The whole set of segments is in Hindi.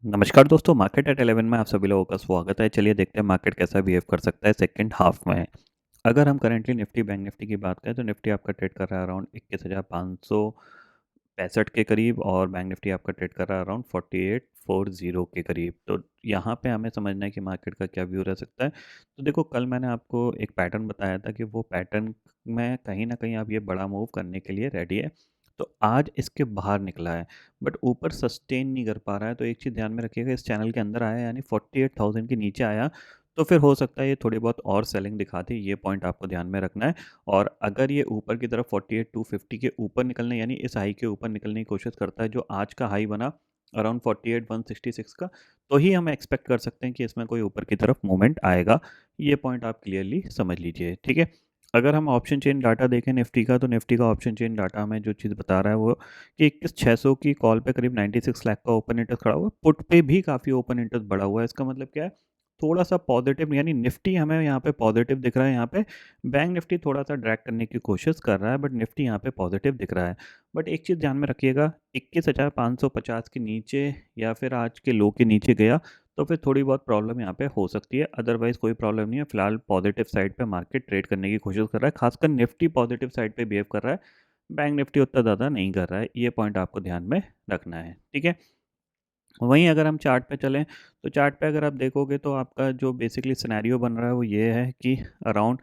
नमस्कार दोस्तों, मार्केट एट 11 में आप सभी लोगों का स्वागत है। चलिए देखते हैं मार्केट कैसा बिहेव कर सकता है सेकंड हाफ में। अगर हम करेंटली निफ्टी बैंक निफ्टी की बात करें तो निफ्टी आपका ट्रेड कर रहा है अराउंड 21,565 के करीब और बैंक निफ्टी आपका ट्रेड कर रहा है अराउंड 4840 के करीब। तो यहाँ पे हमें समझना है कि मार्केट का क्या व्यू रह सकता है। तो देखो, कल मैंने आपको एक पैटर्न बताया था कि वो पैटर्न में कहीं ना कहीं आप ये बड़ा मूव करने के लिए रेडी है। तो आज इसके बाहर निकला है बट ऊपर सस्टेन नहीं कर पा रहा है। तो एक चीज़ ध्यान में रखिएगा, इस चैनल के अंदर आया यानी 48,000 के नीचे आया तो फिर हो सकता है ये थोड़ी बहुत और सेलिंग दिखाती, ये पॉइंट आपको ध्यान में रखना है। और अगर ये ऊपर की तरफ 48,250 के ऊपर निकलने यानी इस हाई के ऊपर निकलने की कोशिश करता है जो आज का हाई बना अराउंड 48,166 का, तो ही हम एक्सपेक्ट कर सकते हैं कि इसमें कोई ऊपर की तरफ मूवमेंट आएगा। ये पॉइंट आप क्लियरली समझ लीजिए, ठीक है। अगर हम ऑप्शन चेन डाटा देखें निफ्टी का, तो निफ्टी का ऑप्शन चेन डाटा हमें जो चीज़ बता रहा है वो कि 21,600 की कॉल पे करीब 96 लाख का ओपन इंटरेस्ट खड़ा हुआ है। पुट पे भी काफ़ी ओपन इंटरेस्ट बढ़ा हुआ है। इसका मतलब क्या है, थोड़ा सा पॉजिटिव यानी निफ्टी हमें यहाँ पे पॉजिटिव दिख रहा है। यहाँ पे बैंक निफ्टी थोड़ा सा ड्रैग करने की कोशिश कर रहा है बट निफ्टी यहाँ पे पॉजिटिव दिख रहा है। बट एक चीज़ ध्यान में रखिएगा, 21,550 के नीचे या फिर आज के लो के नीचे गया तो फिर थोड़ी बहुत प्रॉब्लम यहाँ पे हो सकती है। अदरवाइज कोई प्रॉब्लम नहीं है। फिलहाल पॉजिटिव साइड पे मार्केट ट्रेड करने की कोशिश कर रहा है, खासकर निफ्टी पॉजिटिव साइड पे बिहेव कर रहा है। बैंक निफ्टी उतना ज़्यादा नहीं कर रहा है। ये पॉइंट आपको ध्यान में रखना है, ठीक है। वहीं अगर हम चार्ट पे चलें तो चार्ट पे अगर आप देखोगे तो आपका जो बेसिकली सिनेरियो बन रहा है वो ये है कि अराउंड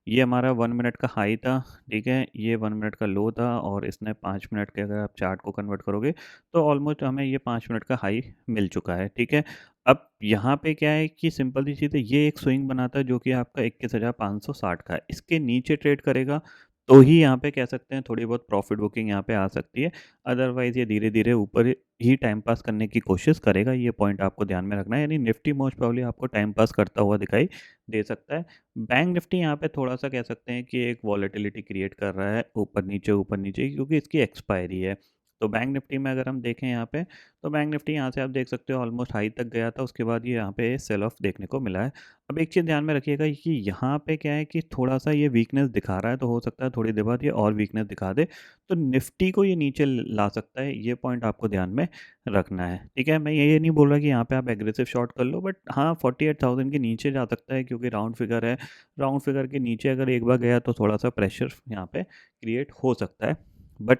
ये हमारा 1 मिनट का हाई था, ठीक है। ये 1 मिनट का लो था और इसने 5 मिनट के अगर आप चार्ट को कन्वर्ट करोगे तो ऑलमोस्ट हमें ये 5 मिनट का हाई मिल चुका है, ठीक है। अब यहाँ पे क्या है कि सिंपल सी चीज़ है, ये एक स्विंग बनाता है जो कि आपका 21,560 का है। इसके नीचे ट्रेड करेगा तो ही यहाँ पे कह सकते हैं थोड़ी बहुत प्रॉफिट बुकिंग यहाँ पे आ सकती है। अदरवाइज़ ये धीरे-धीरे ऊपर ही टाइम पास करने की कोशिश करेगा। ये पॉइंट आपको ध्यान में रखना है। यानी निफ्टी मोस्ट प्रोबब्ली आपको टाइम पास करता हुआ दिखाई दे सकता है। बैंक निफ्टी यहाँ पे थोड़ा-सा कह सकते हैं कि एक वॉलेटिलिटी क्रिएट कर रहा है ऊपर नीचे क्योंकि इसकी एक्सपायरी है। तो बैंक निफ्टी में अगर हम देखें यहाँ पे, तो बैंक निफ्टी यहाँ से आप देख सकते हो ऑलमोस्ट हाई तक गया था, उसके बाद ये यहाँ पे सेल ऑफ देखने को मिला है। अब एक चीज़ ध्यान में रखिएगा कि यहाँ पे क्या है कि थोड़ा-सा ये वीकनेस दिखा रहा है, तो हो सकता है थोड़ी देर बाद ये और वीकनेस दिखा दे, तो निफ्टी को ये नीचे ला सकता है। ये पॉइंट आपको ध्यान में रखना है, ठीक है। मैं ये नहीं बोल रहा कि यहाँ पे आप एग्रेसिव शॉर्ट कर लो बट हाँ, 48,000 के नीचे जा सकता है क्योंकि राउंड फिगर है। राउंड फिगर के नीचे अगर एक बार गया तो थोड़ा-सा प्रेशर यहाँ पे क्रिएट हो सकता है। बट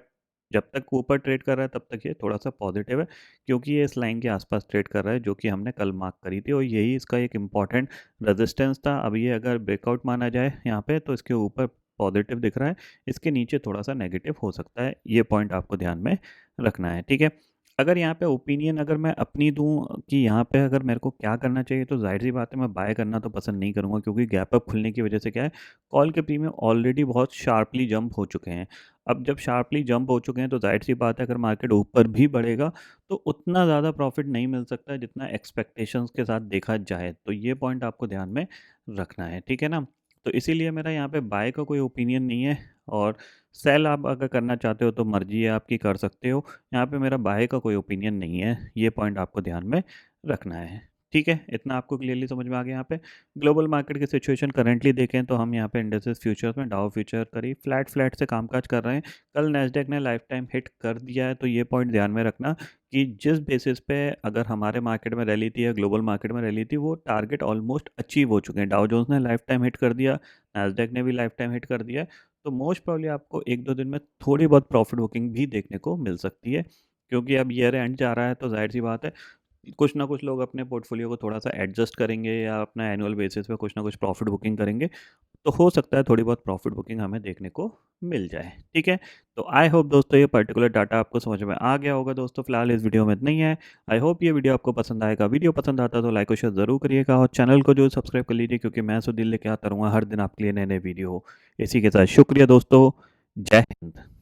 जब तक ऊपर ट्रेड कर रहा है तब तक ये थोड़ा-सा पॉजिटिव है क्योंकि ये इस लाइन के आस-पास ट्रेड कर रहा है जो कि हमने कल मार्क करी थी और यही इसका एक इम्पॉर्टेंट रेजिस्टेंस था। अब ये अगर ब्रेकआउट माना जाए यहाँ पे तो इसके ऊपर पॉजिटिव दिख रहा है, इसके नीचे थोड़ा-सा नेगेटिव हो सकता है। ये पॉइंट आपको ध्यान में रखना है, ठीक है। अगर यहाँ पे ओपिनियन अगर मैं अपनी दूँ कि यहाँ पे अगर मेरे को क्या करना चाहिए, तो ज़ाहिर-सी बात है मैं बाय करना तो पसंद नहीं करूँगा क्योंकि गैप अप खुलने की वजह से क्या है, कॉल के प्रीमियम ऑलरेडी बहुत शार्पली जंप हो चुके हैं। अब जब शार्पली जंप हो चुके हैं तो ज़ाहिर-सी बात है अगर मार्केट ऊपर भी बढ़ेगा तो उतना ज़्यादा प्रॉफ़िट नहीं मिल सकता है जितना एक्सपेक्टेशंस के साथ देखा जाए। तो ये पॉइंट आपको ध्यान में रखना है, ठीक है ना? तो इसीलिए मेरा यहाँ पे बाय का कोई ओपिनियन नहीं है और सेल आप अगर करना चाहते हो तो मर्ज़ी है आपकी, कर सकते हो। यहाँ पे मेरा बाय का कोई ओपिनियन नहीं है। ये पॉइंट आपको ध्यान में रखना है, ठीक है? इतना आपको क्लियरली समझ में आ गया यहाँ पे। ग्लोबल मार्केट की सिचुएशन करंटली देखें तो हम यहाँ पे इंडिसेस फ्यूचर्स में डाउ फ्यूचर करीब फ्लैट फ्लैट से कामकाज कर रहे हैं। कल नैस्डैक ने लाइफ टाइम हिट कर दिया है, तो ये पॉइंट ध्यान में रखना कि जिस बेसिस पे अगर हमारे मार्केट में रैली थी या ग्लोबल मार्केट में रैली थी, वो टारगेट ऑलमोस्ट अचीव हो चुके हैं। डाउ जोन्स ने लाइफ टाइम हिट कर दिया, नैस्डैक ने भी लाइफ टाइम हिट कर दिया है। तो मोस्ट प्रोबब्ली आपको 1-2 दिन में थोड़ी बहुत प्रॉफिट बुकिंग भी देखने को मिल सकती है क्योंकि अब ईयर एंड जा रहा है तो ज़ाहिर-सी बात है कुछ ना कुछ लोग अपने पोर्टफोलियो को थोड़ा-सा एडजस्ट करेंगे या अपना एनुअल बेसिस पे कुछ ना कुछ प्रॉफिट बुकिंग करेंगे। तो हो सकता है थोड़ी बहुत प्रॉफिट बुकिंग हमें देखने को मिल जाए, ठीक है? तो आई होप दोस्तों ये पर्टिकुलर डाटा आपको समझ में आ गया होगा दोस्तों। फिलहाल इस वीडियो में इतना ही है। आई होप ये वीडियो आपको पसंद आएगा। वीडियो पसंद आता है तो लाइक और शेयर ज़रूर करिएगा और चैनल को जो सब्सक्राइब कर लीजिए क्योंकि मैं सुधीर लेके आता रहूँगा हर दिन आपके लिए नए-नए वीडियो। इसी के साथ शुक्रिया दोस्तों। जय हिंद।